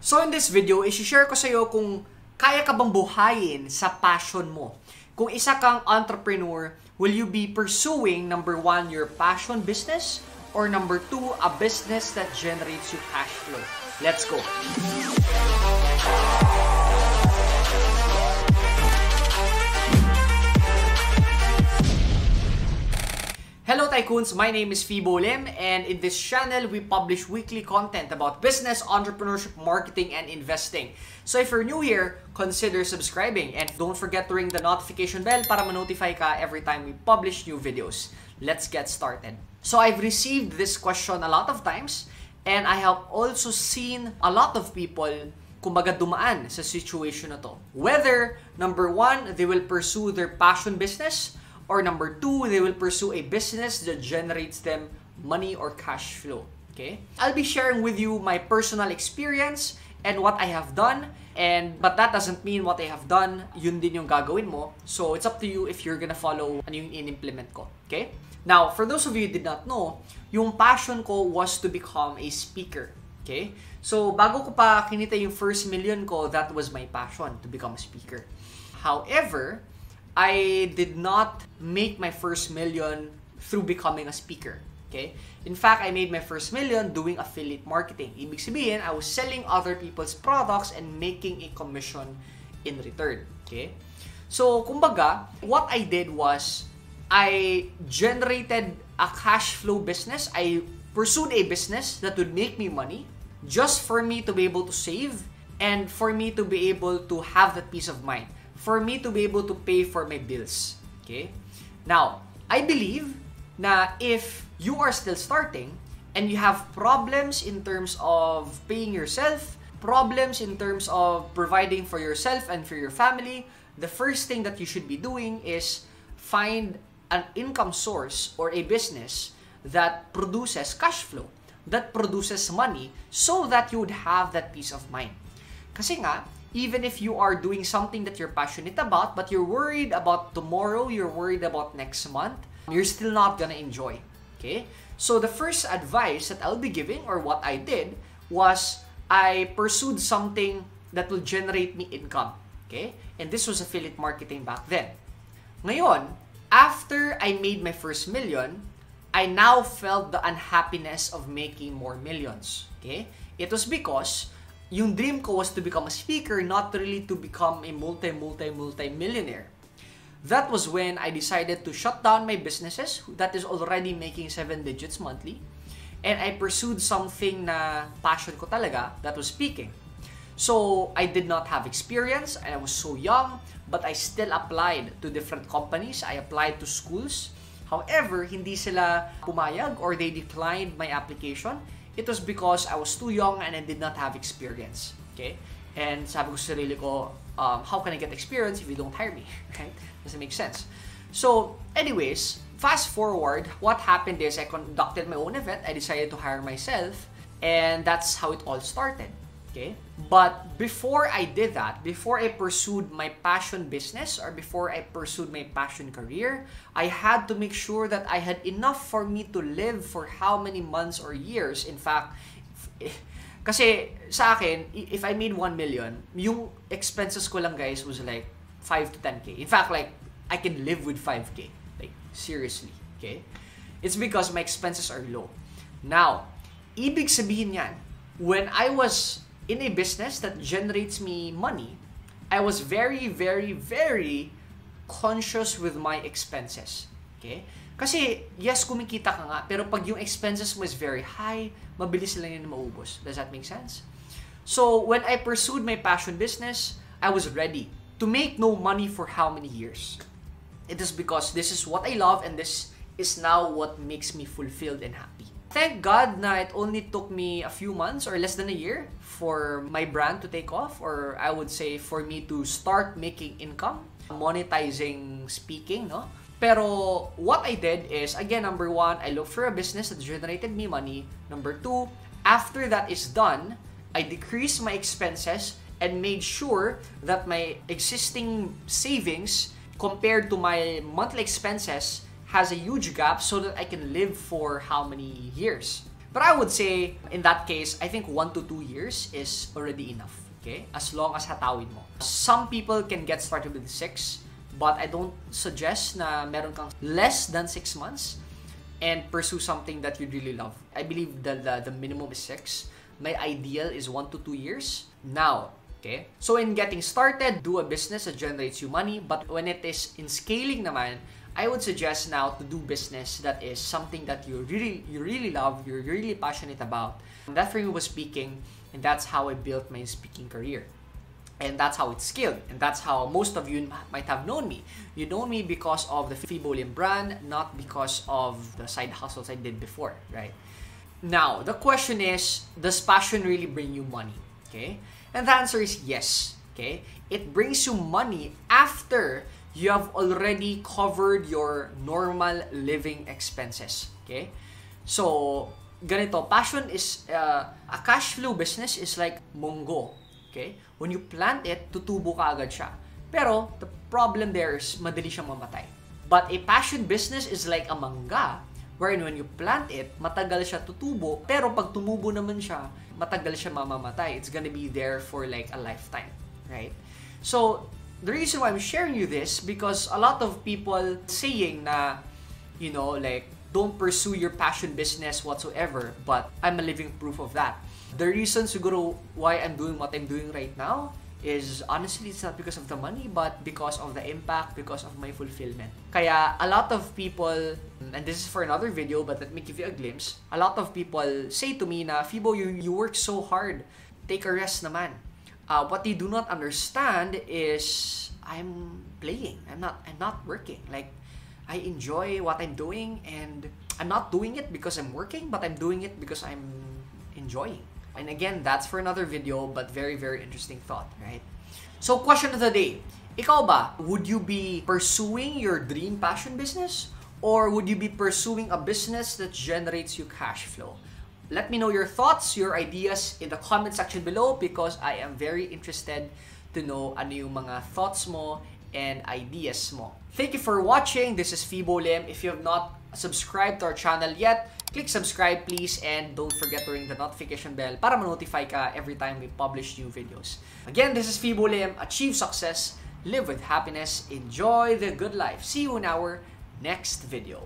So in this video, i-share ko sa iyo kung kaya ka bang buhayin sa passion mo. Kung isa kang entrepreneur, will you be pursuing number 1, your passion business, or number 2, a business that generates you cash flow? Let's go! Hello Tycoons, my name is Fibo Lim, and in this channel, we publish weekly content about business, entrepreneurship, marketing, and investing. So if you're new here, consider subscribing and don't forget to ring the notification bell para ma-notify ka every time we publish new videos. Let's get started. So I've received this question a lot of times, and I have also seen a lot of people kumbaga dumaan sa situation na to. Whether, number 1, they will pursue their passion business, or number 2, they will pursue a business that generates them money or cash flow. Okay? I'll be sharing with you my personal experience and what I have done. But that doesn't mean what I have done, yun din yung gagawin mo. So it's up to you if you're gonna follow ano yung in-implement ko. Okay? Now, for those of you who did not know, yung passion ko was to become a speaker. Okay? So bago ko pa kinita yung first million ko, that was my passion, to become a speaker. However, I did not make my first million through becoming a speaker. Okay? In fact, I made my first million doing affiliate marketing. Ibig sabihin, I was selling other people's products and making a commission in return. Okay? So, kumbaga, what I did was, I generated a cash flow business. I pursued a business that would make me money just for me to be able to save and for me to be able to have that peace of mind. For me to be able to pay for my bills. Okay? Now, I believe na if you are still starting and you have problems in terms of paying yourself, problems in terms of providing for yourself and for your family, the first thing that you should be doing is find an income source or a business that produces cash flow, that produces money, so that you would have that peace of mind. Kasi nga, even if you are doing something that you're passionate about, but you're worried about tomorrow, you're worried about next month, you're still not gonna enjoy. Okay? So the first advice that I'll be giving, or what I did, was I pursued something that will generate me income. Okay? And this was affiliate marketing back then. Ngayon, after I made my first million, I now felt the unhappiness of making more millions. Okay? It was because yung dream ko was to become a speaker, not really to become a multi-millionaire. That was when I decided to shut down my businesses that is already making 7 digits monthly, and I pursued something na passion ko talaga, that was speaking. So I did not have experience, and I was so young, but I still applied to different companies. I applied to schools. However, hindi sila pumayag or they declined my application. It was because I was too young and I did not have experience. Okay? And sabi ko sa sarili ko, how can I get experience if you don't hire me? Right? Doesn't make sense. So, anyways, fast forward, what happened is I conducted my own event. I decided to hire myself, and that's how it all started. Okay? But before I did that, before I pursued my passion business or before I pursued my passion career, I had to make sure that I had enough for me to live for how many months or years. In fact, kasi sa akin, if I made 1 million, yung expenses ko lang guys was like 5 to 10K. In fact, like, I can live with 5K. Like, seriously. Okay? It's because my expenses are low. Now, ibig sabihin yan, when I was in a business that generates me money, I was very, very, very conscious with my expenses. Okay? Kasi, yes, kumikita ka nga, pero pag yung expenses mo is very high, mabilis lang yun maubos. Does that make sense? So, when I pursued my passion business, I was ready to make no money for how many years? It is because this is what I love, and this is now what makes me fulfilled and happy. Thank God na it only took me a few months or less than a year for my brand to take off, or I would say for me to start making income, monetizing speaking, no? Pero what I did is, again, number 1, I looked for a business that generated me money. Number 2, after that is done, I decreased my expenses and made sure that my existing savings compared to my monthly expenses has a huge gap so that I can live for how many years. But I would say, in that case, I think 1 to 2 years is already enough. Okay? As long as hatawin mo. Some people can get started with 6, but I don't suggest na meron kang less than 6 months and pursue something that you really love. I believe the minimum is 6. My ideal is 1 to 2 years. Now, okay? So in getting started, do a business that generates you money. But when it is in scaling naman, I would suggest now to do business that is something that you really love, you're really passionate about. And that for me was speaking, and that's how I built my speaking career. And that's how it scaled. And that's how most of you might have known me. You know me because of the Fibo Lim brand, not because of the side hustles I did before, right? Now, the question is, does passion really bring you money? Okay? And the answer is yes. Okay? It brings you money after you have already covered your normal living expenses. Okay? So, ganito, passion is, a cash flow business is like munggo. Okay? When you plant it, tutubo ka agad siya. Pero, the problem there is, madali siyang mamatay. But a passion business is like a mangga, wherein when you plant it, matagal siya tutubo, pero pag tumubo naman siya, matagal siya mamamatay. It's gonna be there for like a lifetime, right? So, the reason why I'm sharing you this, because a lot of people saying na, you know, like, don't pursue your passion business whatsoever, but I'm a living proof of that. The reason siguro why I'm doing what I'm doing right now is honestly it's not because of the money, but because of the impact, because of my fulfillment. Kaya a lot of people, and this is for another video, but let me give you a glimpse. A lot of people say to me na, Fibo, you work so hard. Take a rest naman. What they do not understand is I'm playing. I'm not working. Like, I enjoy what I'm doing, and I'm not doing it because I'm working, but I'm doing it because I'm enjoying. And again, that's for another video, but very, very interesting thought, right? So, question of the day. Ikaw ba, would you be pursuing your dream passion business? Or would you be pursuing a business that generates you cash flow? Let me know your thoughts, your ideas in the comment section below, because I am very interested to know ano yung mga thoughts mo and ideas mo. Thank you for watching. This is Fibo Lim. If you have not subscribed to our channel yet, click subscribe please, and don't forget to ring the notification bell para ma-notify ka every time we publish new videos. Again, this is Fibo Lim. Achieve success, live with happiness, enjoy the good life. See you in our next video.